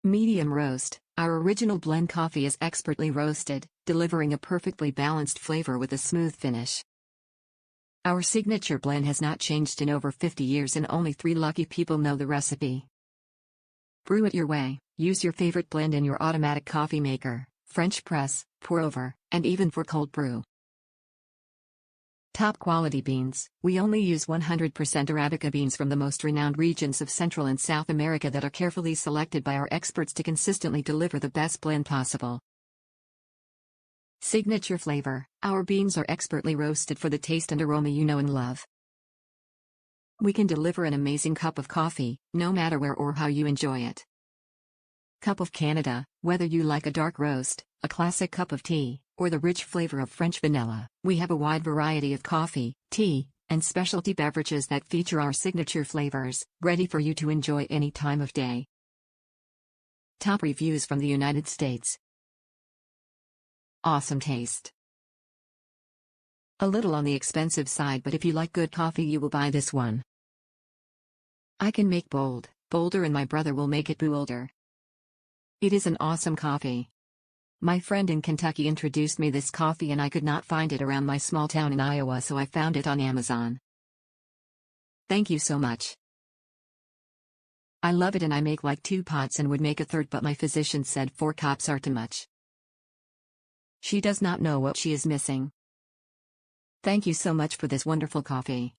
Medium roast. Our original blend coffee is expertly roasted, delivering a perfectly balanced flavor with a smooth finish. Our signature blend has not changed in over 50 years and only 3 lucky people know the recipe. Brew it your way. Use your favorite blend in your automatic coffee maker, French press, pour over, and even for cold brew. Top quality beans. We only use 100% Arabica beans from the most renowned regions of Central and South America that are carefully selected by our experts to consistently deliver the best blend possible. Signature flavor. Our beans are expertly roasted for the taste and aroma you know and love. We can deliver an amazing cup of coffee, no matter where or how you enjoy it. Cup of Canada. Whether you like a dark roast, a classic cup of tea, or the rich flavor of French vanilla, we have a wide variety of coffee, tea, and specialty beverages that feature our signature flavors, ready for you to enjoy any time of day. Top reviews from the United States. Awesome taste. A little on the expensive side, but if you like good coffee you will buy this one. I can make bolder and my brother will make it bolder. It is an awesome coffee. My friend in Kentucky introduced me this coffee and I could not find it around my small town in Iowa, so I found it on Amazon. Thank you so much. I love it and I make like 2 pots and would make a third, but my physician said 4 cups are too much. She does not know what she is missing. Thank you so much for this wonderful coffee.